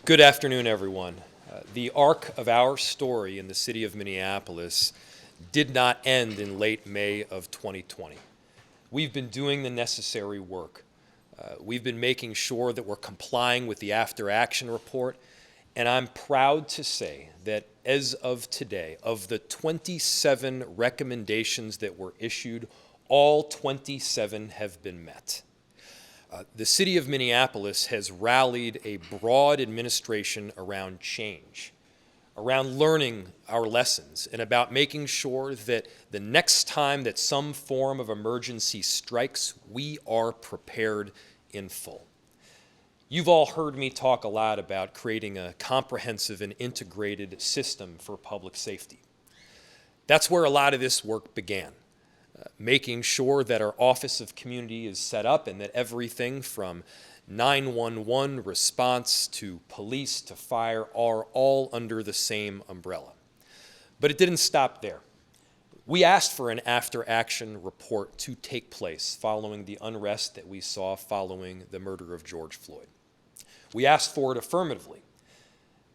Good afternoon, everyone. The arc of our story in the city of Minneapolis did not end in late May of 2020. We've been doing the necessary work. We've been making sure that we're complying with the After-Action Report, and I'm proud to say that as of today, of the 27 recommendations that were issued, all 27 have been met. The city of Minneapolis has rallied a broad administration around change, around learning our lessons, and about making sure that the next time that some form of emergency strikes, we are prepared in full. You've all heard me talk a lot about creating a comprehensive and integrated system for public safety. That's where a lot of this work began. Making sure that our Office of Community is set up and that everything from 911 response to police to fire are all under the same umbrella. But it didn't stop there. We asked for an after-action report to take place following the unrest that we saw following the murder of George Floyd. We asked for it affirmatively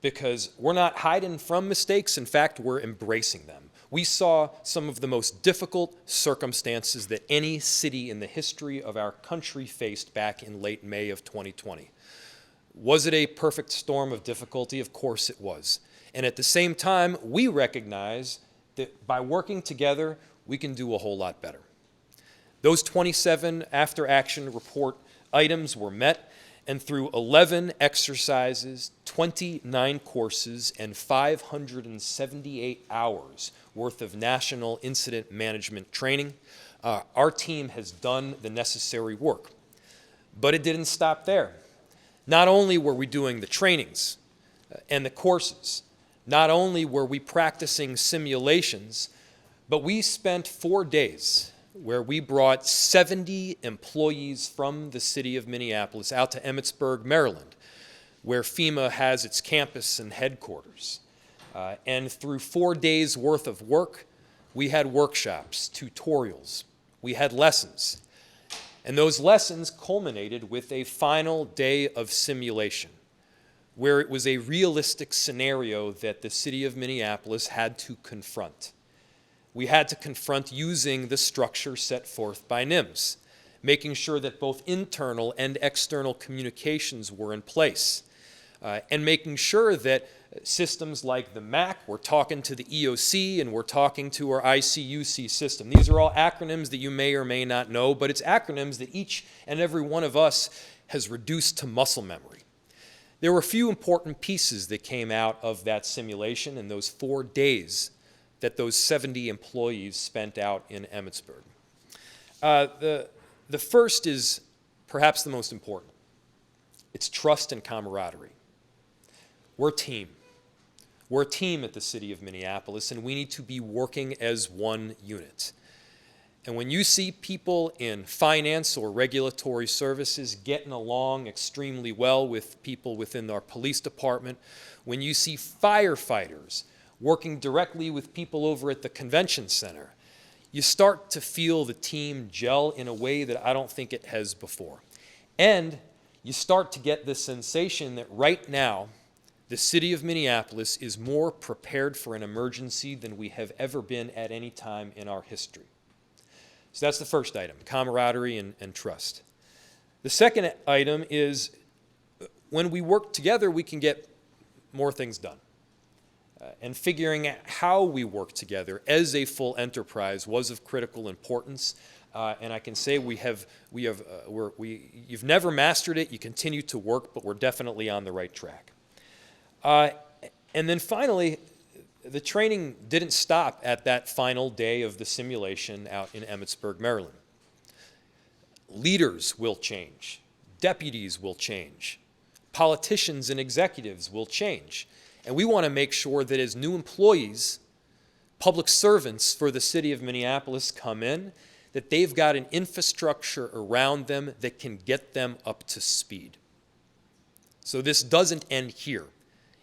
because we're not hiding from mistakes. In fact, we're embracing them. We saw some of the most difficult circumstances that any city in the history of our country faced back in late May of 2020. Was it a perfect storm of difficulty? Of course it was. And at the same time, we recognize that by working together, we can do a whole lot better. Those 27 after-action report items were met, and through 11 exercises, 29 courses, and 578 hours worth of national incident management training, our team has done the necessary work. But it didn't stop there. Not only were we doing the trainings and the courses, not only were we practicing simulations, but we spent 4 days where we brought 70 employees from the city of Minneapolis out to Emmitsburg, Maryland, where FEMA has its campus and headquarters. And through 4 days worth of work, we had workshops, tutorials, we had lessons. And those lessons culminated with a final day of simulation, where it was a realistic scenario that the city of Minneapolis had to confront. We had to confront using the structure set forth by NIMS, making sure that both internal and external communications were in place, and making sure that systems like the MAC, we're talking to the EOC and we're talking to our ICUC system. These are all acronyms that you may or may not know, but it's acronyms that each and every one of us has reduced to muscle memory. There were a few important pieces that came out of that simulation in those 4 days that those 70 employees spent out in Emmitsburg. The first is perhaps the most important. It's trust and camaraderie. We're a team. We're a team at the city of Minneapolis, and we need to be working as one unit. And when you see people in finance or regulatory services getting along extremely well with people within our police department, when you see firefighters working directly with people over at the convention center, you start to feel the team gel in a way that I don't think it has before. And you start to get the sensation that right now, the city of Minneapolis is more prepared for an emergency than we have ever been at any time in our history. So that's the first item, camaraderie and trust. The second item is when we work together, we can get more things done. And figuring out how we work together as a full enterprise was of critical importance. And I can say you've never mastered it. You continue to work, but we're definitely on the right track. And then finally, the training didn't stop at that final day of the simulation out in Emmitsburg, Maryland. Leaders will change. Deputies will change. Politicians and executives will change. And we want to make sure that as new employees, public servants for the city of Minneapolis come in, that they've got an infrastructure around them that can get them up to speed. So this doesn't end here.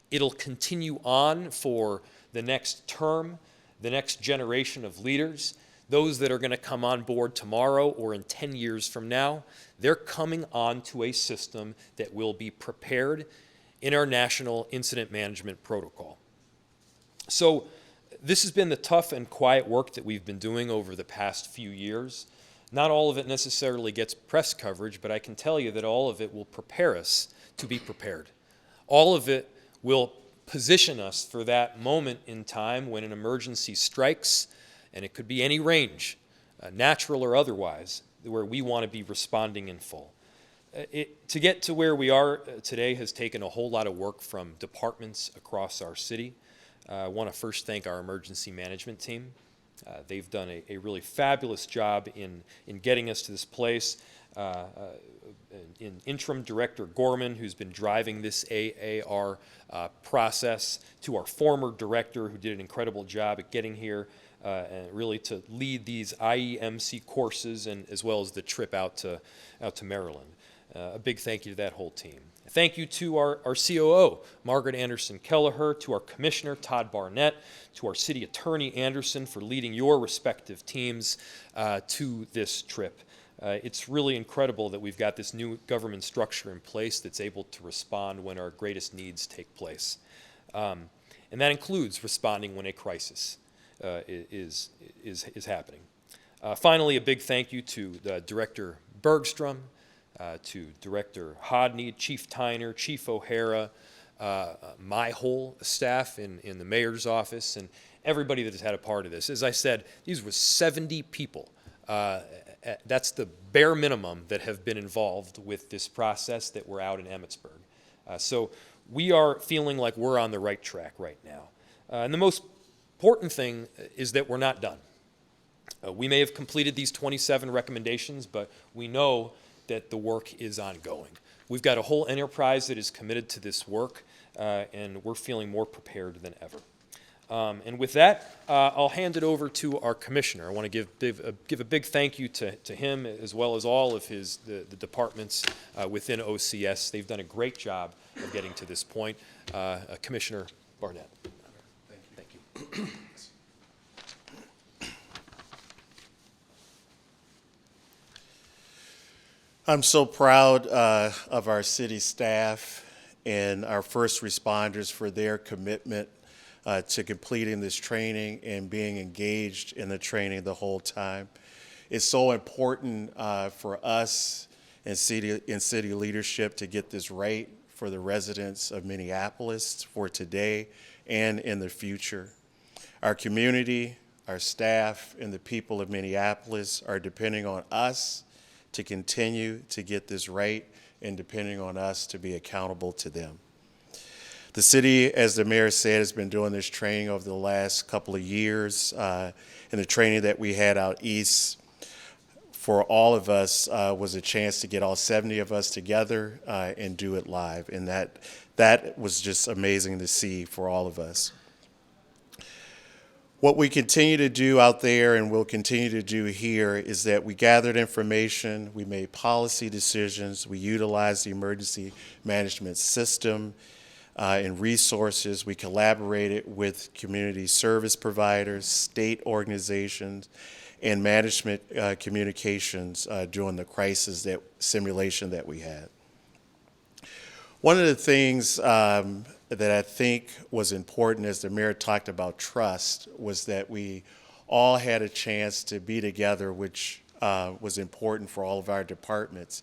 It'll continue on for the next term, the next generation of leaders, those that are going to come on board tomorrow or in 10 years from now. They're coming on to a system that will be prepared in our national incident management protocol. So this has been the tough and quiet work that we've been doing over the past few years. Not all of it necessarily gets press coverage, but I can tell you that all of it will prepare us to be prepared. All of it will position us for that moment in time when an emergency strikes, and it could be any range, natural or otherwise, where we want to be responding in full. To get to where we are today has taken a whole lot of work from departments across our city. I want to first thank our emergency management team. They've done a really fabulous job in getting us to this place. In Interim Director Gorman, who's been driving this AAR process, to our former director, who did an incredible job at getting here, and really to lead these IEMC courses, and as well as the trip out to Maryland. A big thank you to that whole team. Thank you to our COO, Margaret Anderson Kelleher, to our Commissioner, Todd Barnett, to our City Attorney, Anderson, for leading your respective teams to this trip. It's really incredible that we've got this new government structure in place that's able to respond when our greatest needs take place. And that includes responding when a crisis is happening. Finally, a big thank you to Director Bergstrom, to Director Hodney, Chief Tyner, Chief O'Hara, my whole staff in the mayor's office, and everybody that has had a part of this. As I said, these were 70 people. That's the bare minimum that have been involved with this process that we're out in Emmitsburg. So we are feeling like we're on the right track right now. And the most important thing is that we're not done. We may have completed these 27 recommendations, but we know that the work is ongoing. We've got a whole enterprise that is committed to this work, and we're feeling more prepared than ever. And with that, I'll hand it over to our commissioner. I want to give a big thank you to him, as well as all of the departments within OCS. They've done a great job of getting to this point. Commissioner Barnett. Thank you. I'm so proud of our city staff and our first responders for their commitment to completing this training and being engaged in the training the whole time. It's so important for us and city leadership to get this right for the residents of Minneapolis for today and in the future. Our community, our staff, and the people of Minneapolis are depending on us to continue to get this right, and depending on us to be accountable to them. The city, as the mayor said, has been doing this training over the last couple of years, and the training that we had out east for all of us was a chance to get all 70 of us together and do it live, and that was just amazing to see for all of us. What we continue to do out there and will continue to do here is that we gathered information, we made policy decisions, we utilized the emergency management system and resources, we collaborated with community service providers, state organizations, and management communications during the crisis simulation that we had. One of the things that I think was important, as the mayor talked about trust, was that we all had a chance to be together, which was important for all of our departments.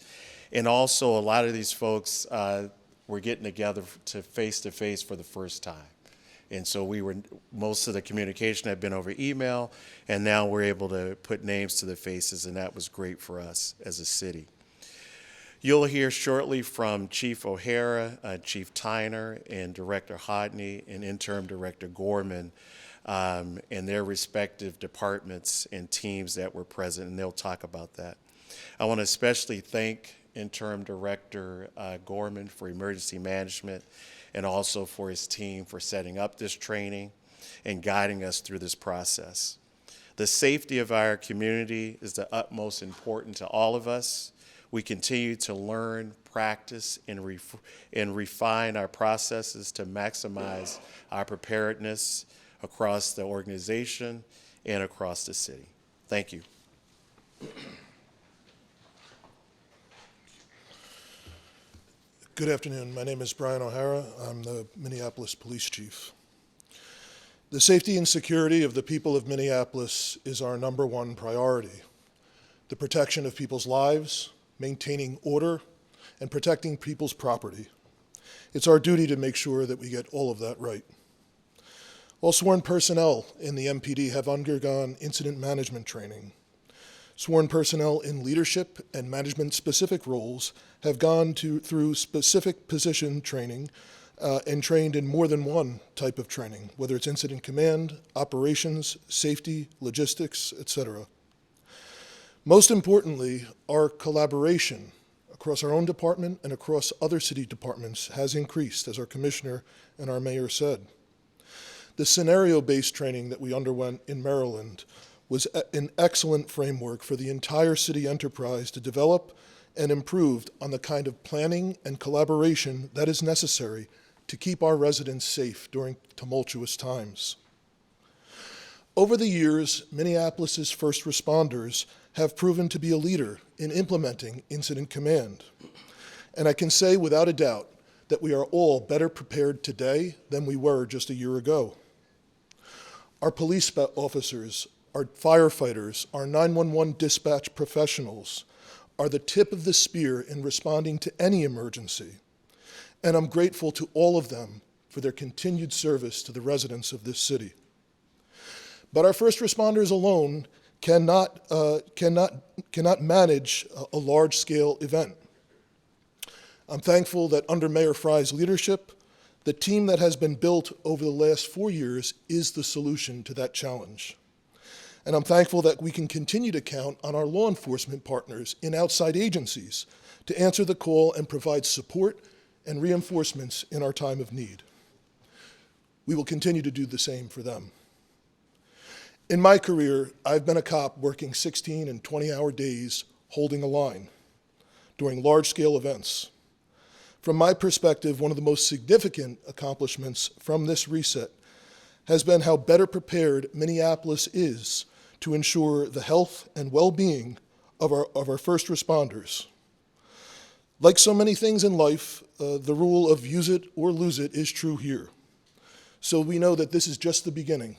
And also, a lot of these folks were getting together to face for the first time. And so most of the communication had been over email, and now we're able to put names to the faces, and that was great for us as a city. You'll hear shortly from Chief O'Hara, Chief Tyner, and Director Hodney, and Interim Director Gorman, and their respective departments and teams that were present, and they'll talk about that. I want to especially thank Interim Director Gorman for emergency management, and also for his team for setting up this training and guiding us through this process. The safety of our community is the utmost important to all of us. We continue to learn, practice, and refine our processes to maximize our preparedness across the organization and across the city. Thank you. Good afternoon. My name is Brian O'Hara. I'm the Minneapolis Police Chief. The safety and security of the people of Minneapolis is our #1 priority. The protection of people's lives, maintaining order, and protecting people's property. It's our duty to make sure that we get all of that right. All sworn personnel in the MPD have undergone incident management training. Sworn personnel in leadership and management-specific roles have gone through specific position training and trained in more than one type of training, whether it's incident command, operations, safety, logistics, etc. Most importantly, our collaboration across our own department and across other city departments has increased, as our commissioner and our mayor said. The scenario-based training that we underwent in Maryland was an excellent framework for the entire city enterprise to develop and improve on the kind of planning and collaboration that is necessary to keep our residents safe during tumultuous times. Over the years, Minneapolis's first responders have proven to be a leader in implementing incident command. And I can say without a doubt that we are all better prepared today than we were just a year ago. Our police officers, our firefighters, our 911 dispatch professionals are the tip of the spear in responding to any emergency. And I'm grateful to all of them for their continued service to the residents of this city. But our first responders alone cannot manage a large-scale event. I'm thankful that under Mayor Frey's leadership, the team that has been built over the last 4 years is the solution to that challenge. And I'm thankful that we can continue to count on our law enforcement partners in outside agencies to answer the call and provide support and reinforcements in our time of need. We will continue to do the same for them. In my career, I've been a cop working 16 and 20-hour days holding a line during large-scale events. From my perspective, one of the most significant accomplishments from this reset has been how better prepared Minneapolis is to ensure the health and well-being of our first responders. Like so many things in life, the rule of use it or lose it is true here. So we know that this is just the beginning.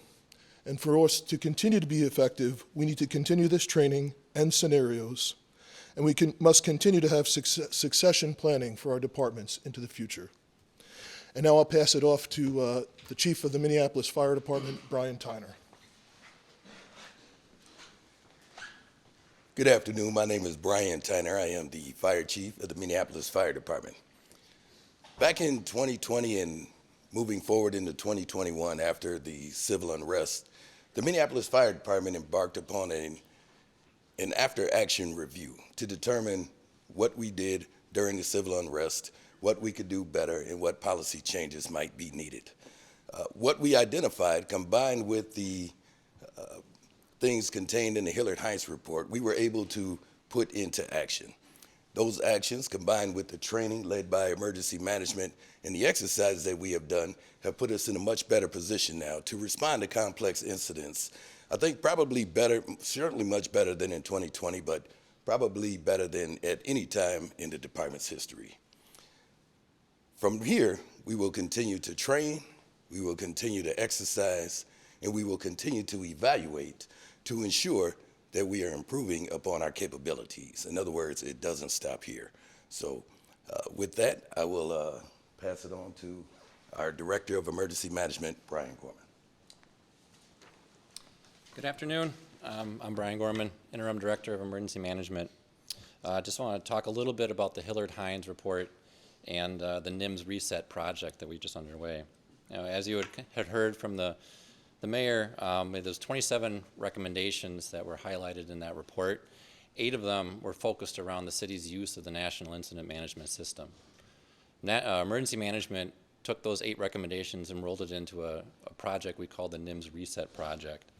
And for us to continue to be effective, we need to continue this training and scenarios, and we must continue to have succession planning for our departments into the future. And now I'll pass it off to the Chief of the Minneapolis Fire Department, Brian Tyner. Good afternoon. My name is Brian Tyner. I am the Fire Chief of the Minneapolis Fire Department. Back in 2020 and moving forward into 2021 after the civil unrest, the Minneapolis Fire Department embarked upon an after-action review to determine what we did during the civil unrest, what we could do better, and what policy changes might be needed. What we identified, combined with the things contained in the Hillard-Heinze Report, we were able to put into action. Those actions, combined with the training led by emergency management and the exercises that we have done, have put us in a much better position now to respond to complex incidents. I think probably better, certainly much better than in 2020, but probably better than at any time in the department's history. From here, we will continue to train, we will continue to exercise, and we will continue to evaluate to ensure that we are improving upon our capabilities. In other words, it doesn't stop here. So with that, I will pass it on to our Director of Emergency Management, Brian Gorman. Good afternoon. I'm Brian Gorman, Interim Director of Emergency Management. I just want to talk a little bit about the Hillard-Heinze Report and the NIMS Reset project that we just underway. Now, as you had heard from the mayor, there's 27 recommendations that were highlighted in that report. 8 of them were focused around the city's use of the National Incident Management System. Emergency Management took those 8 recommendations and rolled it into a project we call the NIMS Reset project.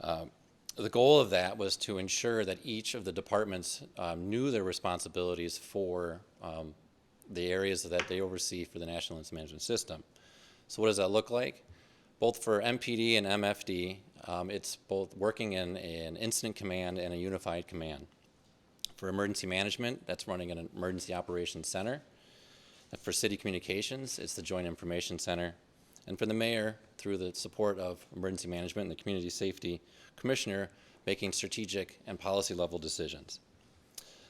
The goal of that was to ensure that each of the departments knew their responsibilities for the areas that they oversee for the National Incident Management System. So what does that look like? Both for MPD and MFD, it's both working in an incident command and a unified command. For emergency management, that's running an emergency operations center. For city communications, it's the Joint Information Center. And for the mayor, through the support of emergency management and the community safety commissioner, making strategic and policy level decisions.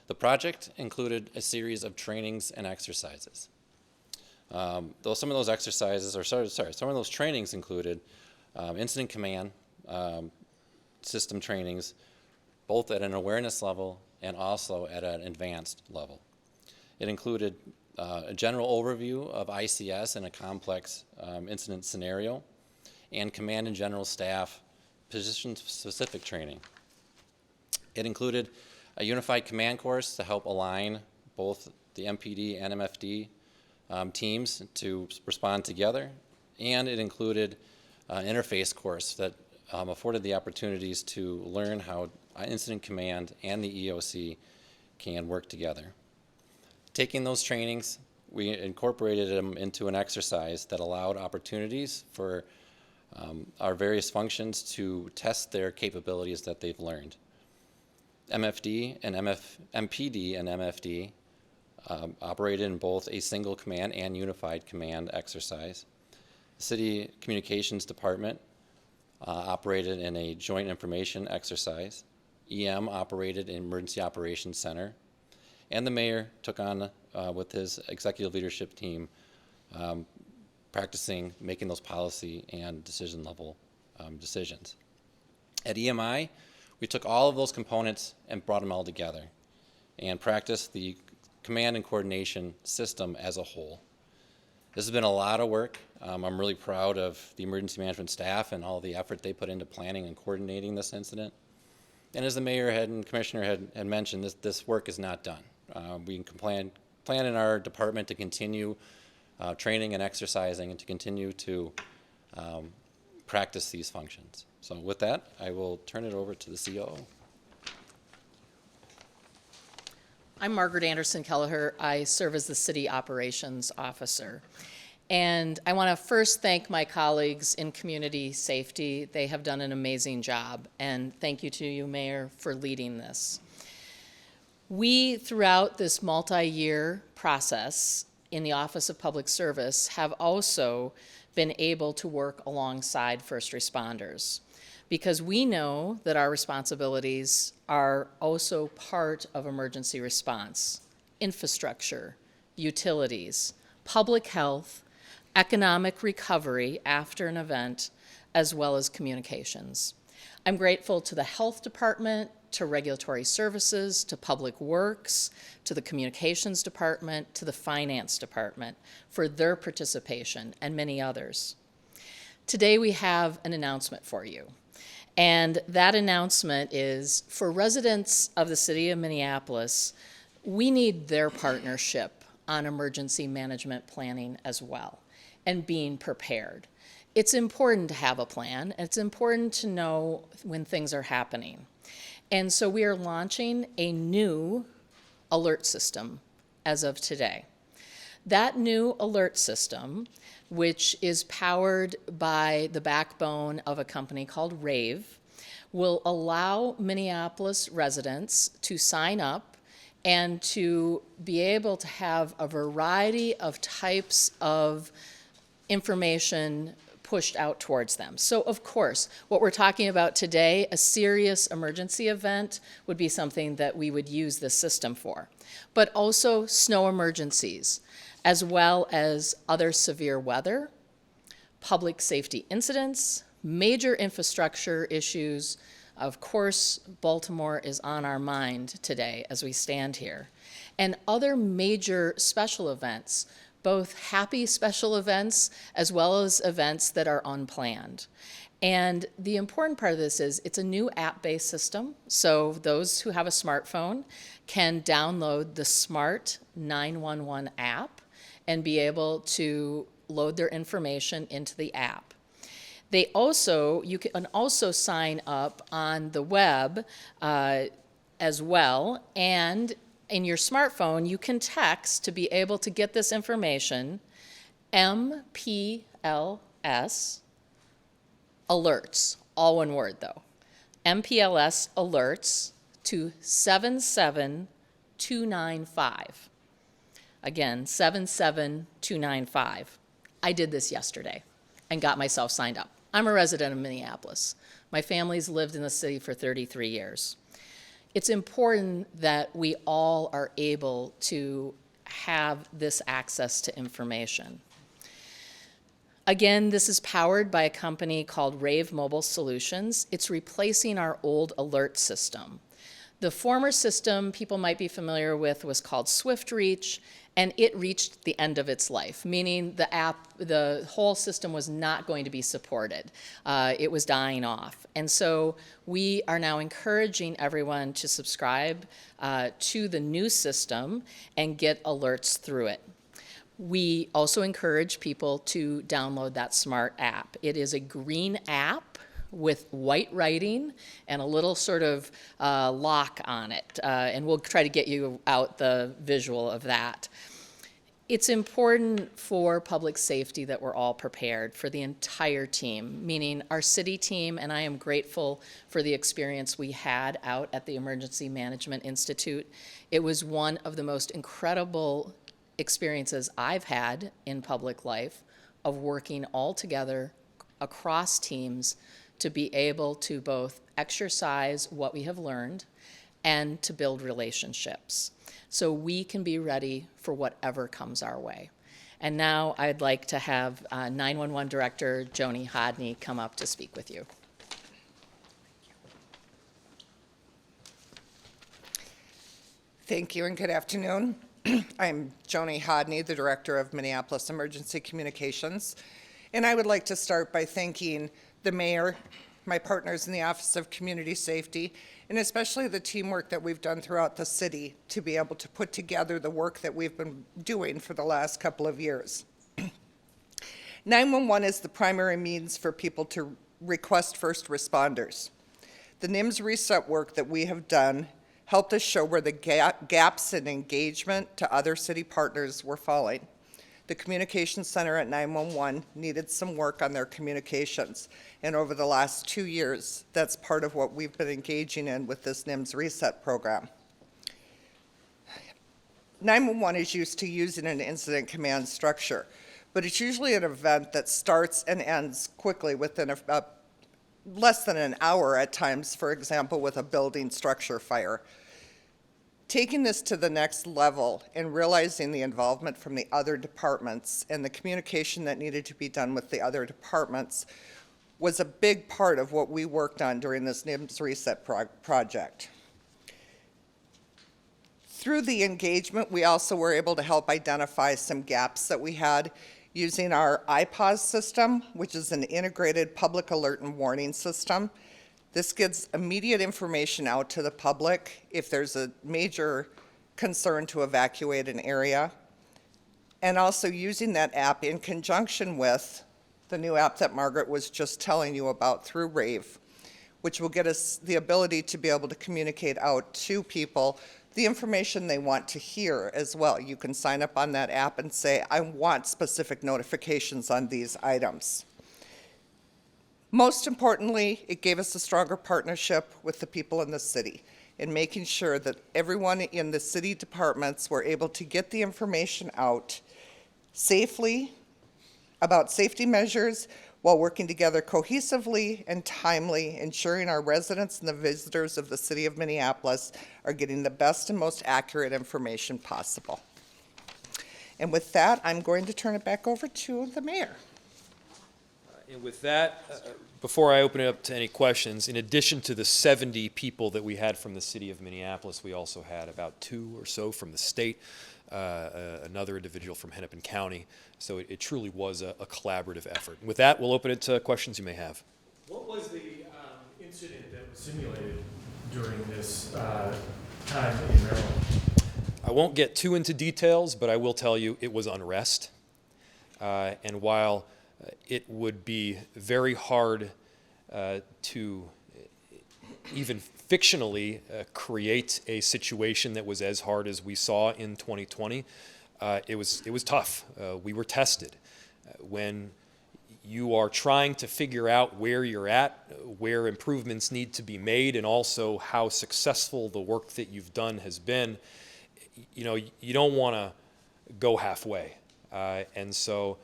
The project included a series of trainings and exercises. Though some of those exercises, or some of those trainings included incident command system trainings, both at an awareness level and also at an advanced level. It included a general overview of ICS in a complex incident scenario, and command and general staff position-specific training. It included a unified command course to help align both the MPD and MFD teams to respond together, and it included an interface course that afforded the opportunities to learn how incident command and the EOC can work together. Taking those trainings, we incorporated them into an exercise that allowed opportunities for our various functions to test their capabilities that they've learned. MPD and MFD operated in both a single command and unified command exercise. The City Communications Department operated in a joint information exercise. EM operated in Emergency Operations Center. And the mayor took on, with his executive leadership team, practicing making those policy and decision level decisions. At EMI, we took all of those components and brought them all together and practiced the command and coordination system as a whole. This has been a lot of work. I'm really proud of the emergency management staff and all the effort they put into planning and coordinating this incident. And as the mayor and commissioner had mentioned, this work is not done. We can plan in our department to continue training and exercising and to continue to practice these functions. So with that, I will turn it over to the COO. I'm Margaret Anderson Kelleher. I serve as the City Operations Officer. And I want to first thank my colleagues in community safety. They have done an amazing job. And thank you to you, Mayor, for leading this. We, throughout this multi-year process in the Office of Public Service, have also been able to work alongside first responders, because we know that our responsibilities are also part of emergency response, infrastructure, utilities, public health, economic recovery after an event, as well as communications. I'm grateful to the Health Department, to Regulatory Services, to Public Works, to the Communications Department, to the Finance Department for their participation, and many others. Today we have an announcement for you. And that announcement is, for residents of the city of Minneapolis, we need their partnership on emergency management planning as well, and being prepared. It's important to have a plan. It's important to know when things are happening. And so we are launching a new alert system as of today. That new alert system, which is powered by the backbone of a company called Rave, will allow Minneapolis residents to sign up and to be able to have a variety of types of information pushed out towards them. So of course, what we're talking about today, a serious emergency event, would be something that we would use this system for. But also snow emergencies, as well as other severe weather, public safety incidents, major infrastructure issues. Of course, Baltimore is on our mind today as we stand here. And other major special events, both happy special events as well as events that are unplanned. And the important part of this is it's a new app-based system, so those who have a smartphone can download the Smart 911 app and be able to load their information into the app. You can also sign up on the web as well, and in your smartphone, you can text to be able to get this information, MPLS alerts, all one word though, MPLS alerts to 77295. Again, 77295. I did this yesterday and got myself signed up. I'm a resident of Minneapolis. My family's lived in the city for 33 years. It's important that we all are able to have this access to information. Again, this is powered by a company called Rave Mobile Solutions. It's replacing our old alert system. The former system people might be familiar with was called SwiftReach, and it reached the end of its life, meaning the whole system was not going to be supported. It was dying off. And so we are now encouraging everyone to subscribe to the new system and get alerts through it. We also encourage people to download that smart app. It is a green app with white writing and a little sort of lock on it. And we'll try to get you out the visual of that. It's important for public safety that we're all prepared for the entire team, meaning our city team, and I am grateful for the experience we had out at the Emergency Management Institute. It was one of the most incredible experiences I've had in public life of working all together across teams to be able to both exercise what we have learned and to build relationships so we can be ready for whatever comes our way. And now I'd like to have 911 Director Joni Hodney come up to speak with you. Thank you and good afternoon. I'm Joni Hodney, the Director of Minneapolis Emergency Communications, and I would like to start by thanking the Mayor, my partners in the Office of Community Safety, and especially the teamwork that we've done throughout the city to be able to put together the work that we've been doing for the last couple of years. 911 is the primary means for people to request first responders. The NIMS reset work that we have done helped us show where the gaps in engagement to other city partners were falling. The communications center at 911 needed some work on their communications, and over the last 2 years, that's part of what we've been engaging in with this NIMS reset program. 911 is used to using an incident command structure, but it's usually an event that starts and ends quickly within less than an hour at times, for example, with a building structure fire. Taking this to the next level and realizing the involvement from the other departments and the communication that needed to be done with the other departments was a big part of what we worked on during this NIMS reset project. Through the engagement, we also were able to help identify some gaps that we had using our IPAWS system, which is an integrated public alert and warning system. This gives immediate information out to the public if there's a major concern to evacuate an area. And also using that app in conjunction with the new app that Margaret was just telling you about through Rave, which will get us the ability to be able to communicate out to people the information they want to hear as well. You can sign up on that app and say, I want specific notifications on these items. Most importantly, it gave us a stronger partnership with the people in the city in making sure that everyone in the city departments were able to get the information out safely about safety measures while working together cohesively and timely, ensuring our residents and the visitors of the city of Minneapolis are getting the best and most accurate information possible. And with that, I'm going to turn it back over to the mayor. And with that, before I open it up to any questions, in addition to the 70 people that we had from the city of Minneapolis, we also had about 2 or so from the state, another individual from Hennepin County. So it truly was a collaborative effort. With that, we'll open it to questions you may have. What was the incident that was simulated during this time in Maryland? I won't get too into details, but I will tell you it was unrest. And while it would be very hard to even fictionally create a situation that was as hard as we saw in 2020, it was tough. We were tested. When you are trying to figure out where you're at, where improvements need to be made, and also how successful the work that you've done has been, you know, you don't want to go halfway. And so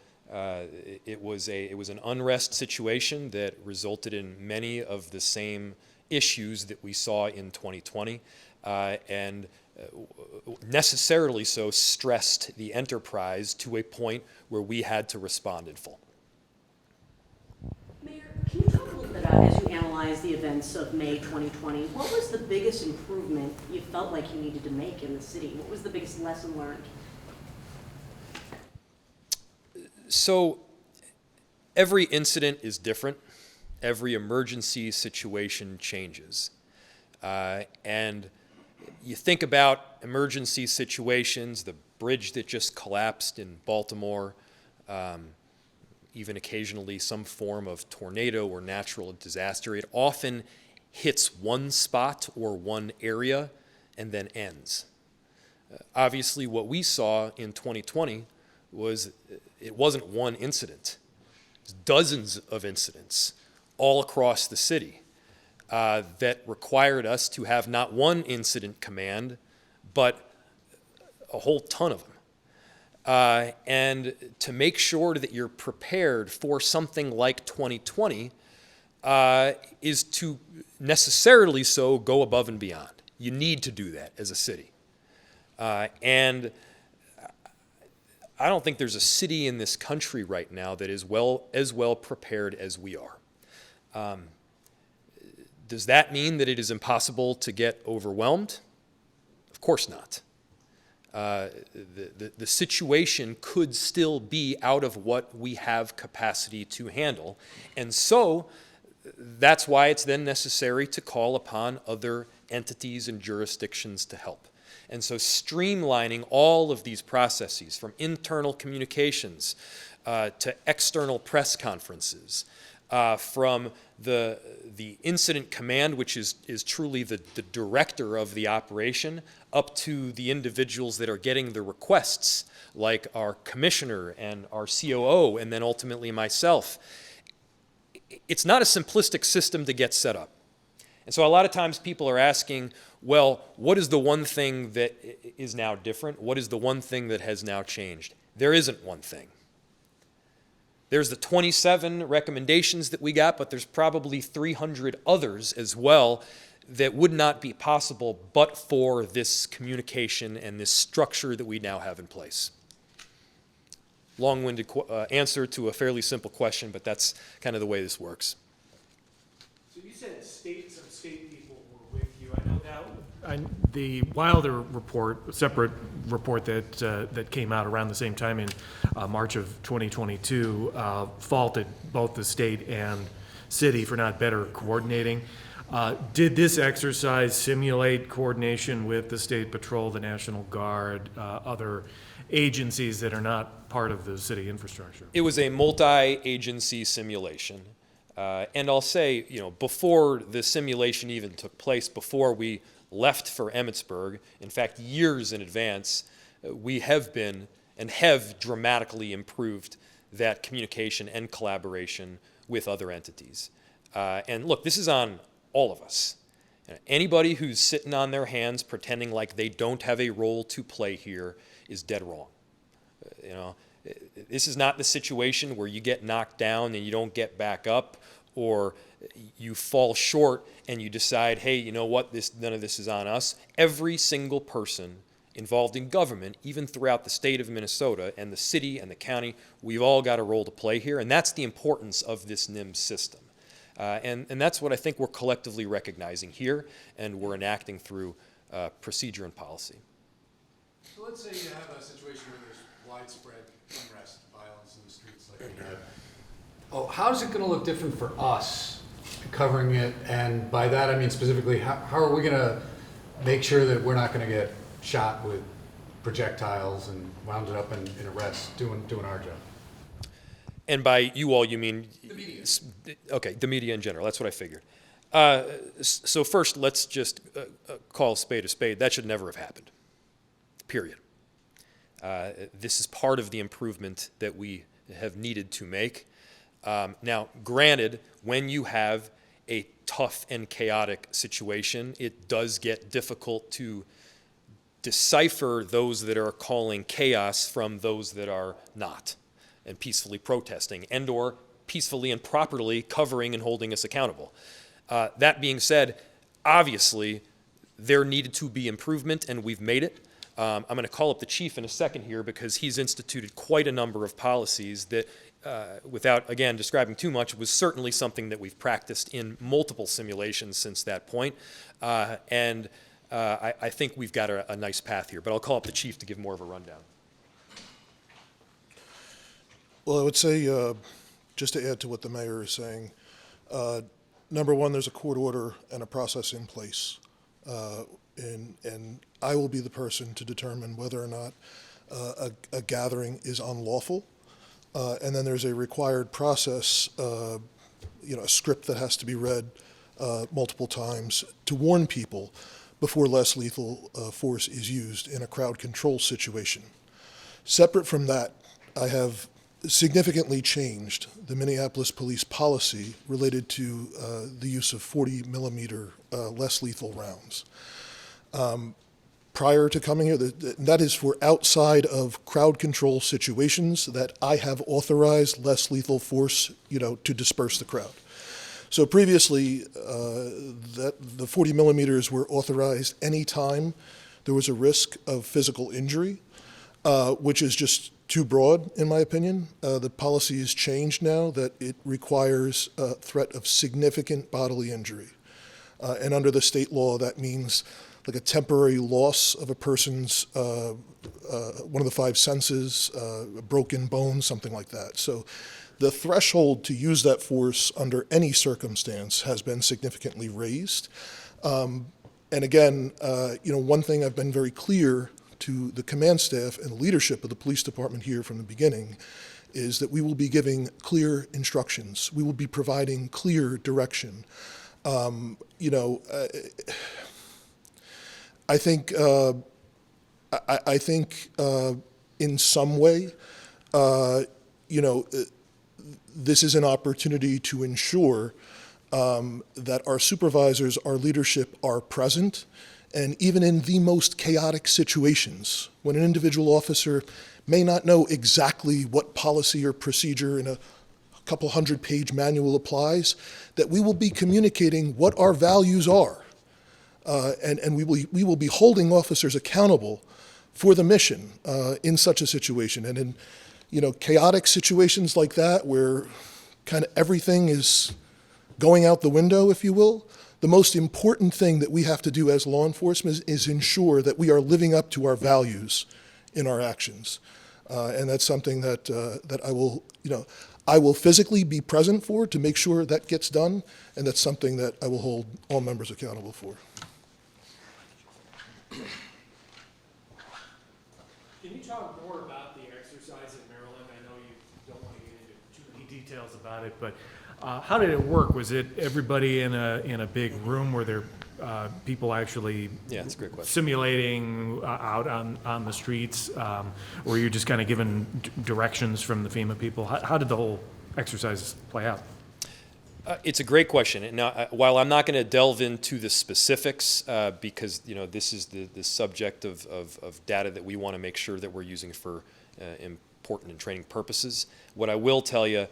it was an unrest situation that resulted in many of the same issues that we saw in 2020, and necessarily so stressed the enterprise to a point where we had to respond in full. Mayor, can you talk a little bit about, as you analyze the events of May 2020, what was the biggest improvement you felt like you needed to make in the city? What was the biggest lesson learned? So every incident is different. Every emergency situation changes. And you think about emergency situations, the bridge that just collapsed in Baltimore, even occasionally some form of tornado or natural disaster. It often hits one spot or one area and then ends. Obviously, what we saw in 2020 was it wasn't one incident. It was dozens of incidents all across the city that required us to have not one incident command, but a whole ton of them. And to make sure that you're prepared for something like 2020 is to necessarily so go above and beyond. You need to do that as a city. And I don't think there's a city in this country right now that is as well prepared as we are. Does that mean that it is impossible to get overwhelmed? Of course not. The situation could still be out of what we have capacity to handle. And so that's why it's then necessary to call upon other entities and jurisdictions to help. And so streamlining all of these processes, from internal communications to external press conferences, from the incident command, which is truly the director of the operation, up to the individuals that are getting the requests, like our commissioner and our COO, and then ultimately myself. It's not a simplistic system to get set up. And so a lot of times people are asking, well, what is the one thing that is now different? What is the one thing that has now changed? There isn't one thing. There's the 27 recommendations that we got, but there's probably 300 others as well that would not be possible but for this communication and this structure that we now have in place. Long-winded answer to a fairly simple question, but that's kind of the way this works. So you said some state people were with you. I know that the Wilder report, a separate report that came out around the same time in March of 2022, faulted both the state and city for not better coordinating. Did this exercise simulate coordination with the State Patrol, the National Guard, other agencies that are not part of the city infrastructure? It was a multi-agency simulation. And I'll say, before the simulation even took place, before we left for Emmitsburg, in fact, years in advance, we have been and have dramatically improved that communication and collaboration with other entities. And look, this is on all of us. Anybody who's sitting on their hands pretending like they don't have a role to play here is dead wrong. This is not the situation where you get knocked down and you don't get back up, or you fall short and you decide, hey, you know what, none of this is on us. Every single person involved in government, even throughout the state of Minnesota and the city and the county, we've all got a role to play here, and that's the importance of this NIMS system. And that's what I think we're collectively recognizing here, and we're enacting through procedure and policy. So let's say you have a situation where there's widespread unrest, violence in the streets like we had. Oh, how's it going to look different for us covering it? And by that I mean specifically, how are we going to make sure that we're not going to get shot with projectiles and wound up in arrests doing our job? And by you all, you mean the media. Okay, the media in general. That's what I figured. So first, let's just call a spade a spade. That should never have happened. Period. This is part of the improvement that we have needed to make. Now, granted, when you have a tough and chaotic situation, it does get difficult to decipher those that are calling chaos from those that are not, and peacefully protesting, and or peacefully and properly covering and holding us accountable. That being said, obviously, there needed to be improvement, and we've made it. I'm going to call up the chief in a second here because he's instituted quite a number of policies that, without, again, describing too much, was certainly something that we've practiced in multiple simulations since that point. I think we've got a nice path here, but I'll call up the chief to give more of a rundown. Well, I would say, just to add to what the mayor is saying, number one, there's a court order and a process in place. And I will be the person to determine whether or not a gathering is unlawful. And then there's a required process, a script that has to be read multiple times to warn people before less lethal force is used in a crowd control situation. Separate from that, I have significantly changed the Minneapolis police policy related to the use of 40 millimeter less lethal rounds. Prior to coming here, that is for outside of crowd control situations that I have authorized less lethal force, to disperse the crowd. So previously, the 40 millimeters were authorized anytime there was a risk of physical injury, which is just too broad, in my opinion. The policy has changed now that it requires a threat of significant bodily injury. And under the state law, that means like a temporary loss of a person's, one of the five senses, a broken bone, something like that. So the threshold to use that force under any circumstance has been significantly raised. And again, one thing I've been very clear to the command staff and leadership of the police department here from the beginning is that we will be giving clear instructions. We will be providing clear direction. I think in some way, this is an opportunity to ensure that our supervisors, our leadership are present, and even in the most chaotic situations, when an individual officer may not know exactly what policy or procedure in a couple 100-page manual applies, that we will be communicating what our values are. And we will be holding officers accountable for the mission in such a situation. And in chaotic situations like that, where kind of everything is going out the window, if you will, the most important thing that we have to do as law enforcement is ensure that we are living up to our values in our actions. And that's something that I will physically be present for to make sure that gets done, and that's something that I will hold all members accountable for. Can you talk more about the exercise in Maryland? I know you don't want to get into too many details about it, but how did it work? Was it everybody in a big room? Were there people actually That's a great question. simulating out on the streets? Or were you just kind of given directions from the FEMA people? How did the whole exercise play out? It's a great question. And now, while I'm not going to delve into the specifics, because this is the subject of data that we want to make sure that we're using for important and training purposes, what I will tell you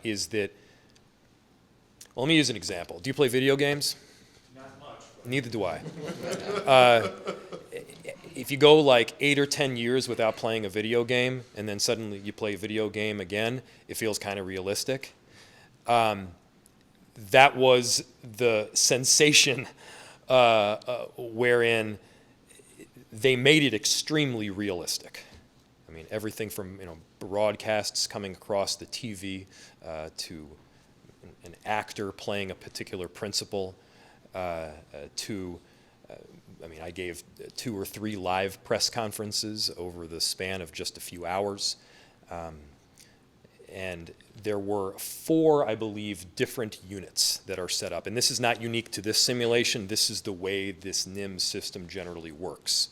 is that, well, let me use an example. Do you play video games? Not much. Neither do I. If you go like 8 or 10 years without playing a video game, and then suddenly you play a video game again, it feels kind of realistic. That was the sensation wherein they made it extremely realistic. I mean, everything from broadcasts coming across the TV to an actor playing a particular principle to, I gave 2 or 3 live press conferences over the span of just a few hours. And there were 4, I believe, different units that are set up. And this is not unique to this simulation. This is the way this NIMS system generally works.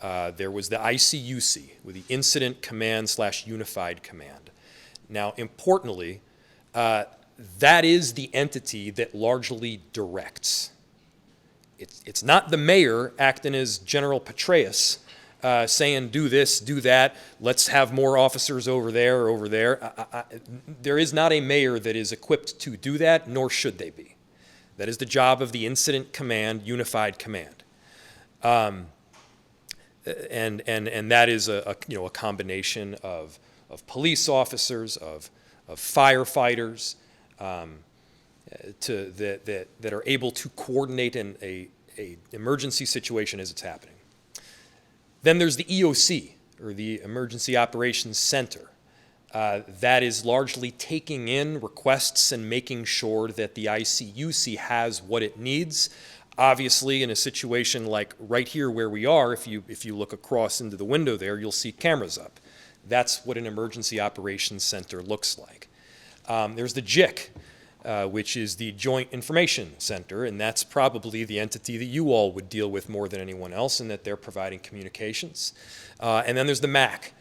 There was the ICUC, with the Incident Command/Unified Command. Now, importantly, that is the entity that largely directs. it's not the mayor acting as General Petraeus, saying do this, do that, let's have more officers over there or over there. There is not a mayor that is equipped to do that, nor should they be. That is the job of the Incident Command, Unified Command. And that is a combination of police officers, of firefighters, that are able to coordinate in a emergency situation as it's happening. Then there's the EOC, or the Emergency Operations Center. That is largely taking in requests and making sure that the ICUC has what it needs. Obviously, in a situation like right here where we are, if you look across into the window there, you'll see cameras up. That's what an Emergency Operations Center looks like. There's the JIC, which is the Joint Information Center, and that's probably the entity that you all would deal with more than anyone else, in that they're providing communications. And then there's the MAC.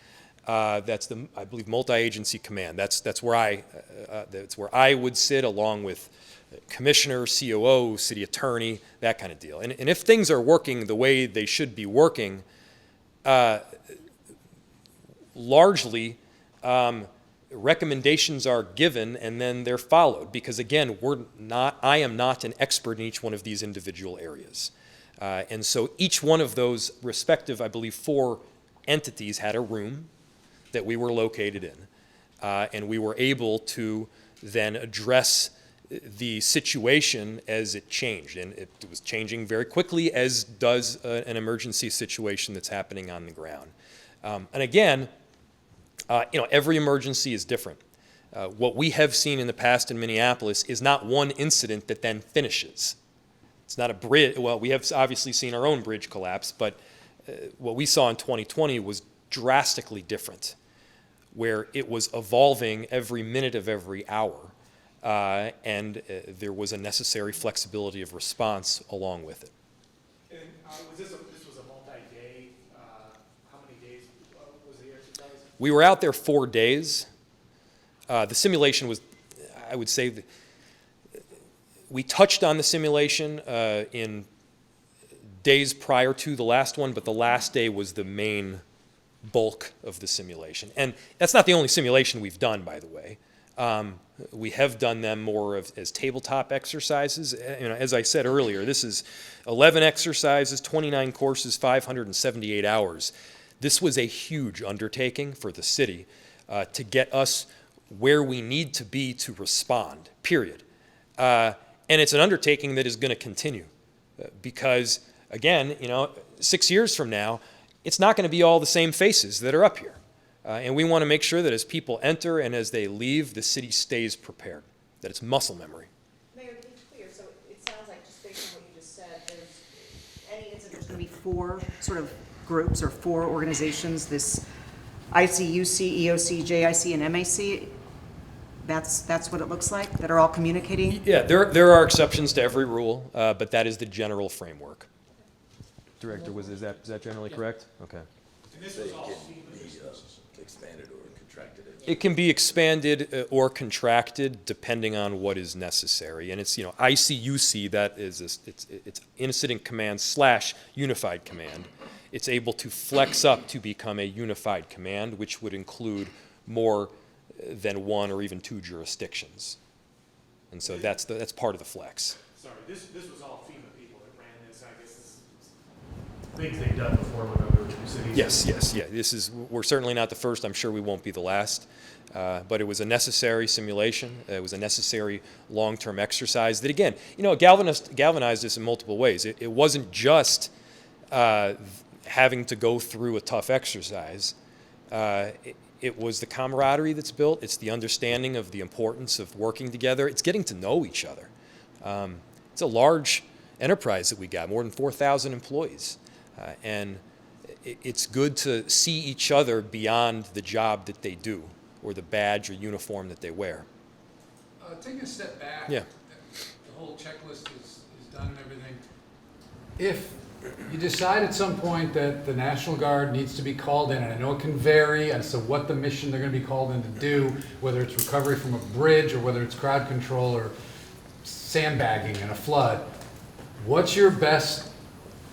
That's the, I believe, Multi-Agency Command. That's where I would sit, along with commissioner, COO, city attorney, that kind of deal. And if things are working the way they should be working, largely, recommendations are given and then they're followed, because again, I am not an expert in each one of these individual areas. And so each one of those respective, I believe, 4 entities had a room that we were located in, and we were able to then address the situation as it changed. And it was changing very quickly, as does an emergency situation that's happening on the ground. And again, every emergency is different. What we have seen in the past in Minneapolis is not one incident that then finishes. It's not a bridge. Well, we have obviously seen our own bridge collapse, but what we saw in 2020 was drastically different, where it was evolving every minute of every hour, and there was a necessary flexibility of response along with it. And this was a multi-day, how many days was the exercise? We were out there 4 days. The simulation was, I would say, we touched on the simulation in days prior to the last one, but the last day was the main bulk of the simulation. And that's not the only simulation we've done, by the way. We have done them more as tabletop exercises. As I said earlier, this is 11 exercises, 29 courses, 578 hours. This was a huge undertaking for the city to get us where we need to be to respond, period. And it's an undertaking that is going to continue because, again, 6 years from now, it's not going to be all the same faces that are up here. And we want to make sure that as people enter and as they leave, the city stays prepared, that it's muscle memory. Mayor, to be clear, so it sounds like, just based on what you just said, there's going to be 4 sort of groups or 4 organizations, this ICUC, EOC, JIC, and MAC. That's what it looks like, that are all communicating? Yeah, there are exceptions to every rule, but that is the general framework. Director, is that generally correct? Okay. And this was all Expanded or contracted. It can be expanded or contracted depending on what is necessary. And it's, ICUC, that is, it's Incident Command / Unified Command. It's able to flex up to become a unified command, which would include more than 1 or even 2 jurisdictions. And so that's part of the flex. Sorry, this was all FEMA people that ran this. I guess this is things they've done before with other cities. Yes. We're certainly not the first. I'm sure we won't be the last. But it was a necessary simulation. It was a necessary long-term exercise that, again, galvanized us in multiple ways. It wasn't just having to go through a tough exercise. It was the camaraderie that's built. It's the understanding of the importance of working together. It's getting to know each other. It's a large enterprise that we got, more than 4,000 employees. And it's good to see each other beyond the job that they do or the badge or uniform that they wear. Taking a step back, Yeah. the whole checklist is done and everything. If you decide at some point that the National Guard needs to be called in, and I know it can vary as to what the mission they're going to be called in to do, whether it's recovery from a bridge or whether it's crowd control or sandbagging in a flood, What's your best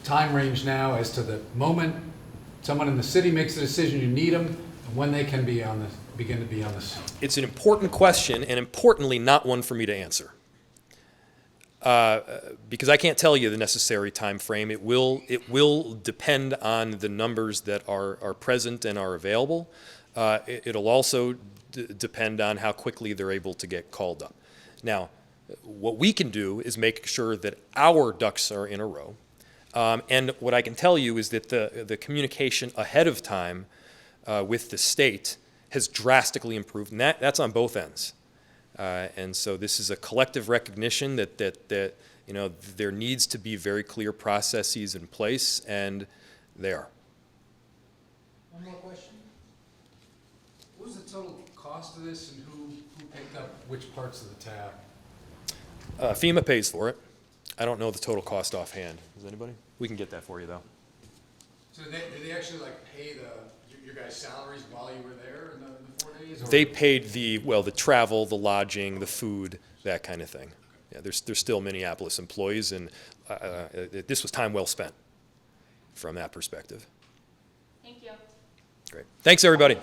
time range now as to the moment someone in the city makes a decision you need them, and when they can be begin to be on the scene? It's an important question, and importantly, not one for me to answer. Because I can't tell you the necessary time frame. It will depend on the numbers that are present and are available. It'll also depend on how quickly they're able to get called up. Now, what we can do is make sure that our ducks are in a row. And what I can tell you is that the communication ahead of time with the state has drastically improved, and that's on both ends. And so this is a collective recognition that you know, there needs to be very clear processes in place, and they are. One more question. What was the total cost of this, and who picked up which parts of the tab? FEMA pays for it. I don't know the total cost offhand. Does anybody? We can get that for you, though. So did they actually like pay your guys' salaries while you were there in the 4 days? Or? They paid the travel, the lodging, the food, that kind of thing. Yeah, there's still Minneapolis employees, and this was time well spent from that perspective. Thank you. Great. Thanks, everybody.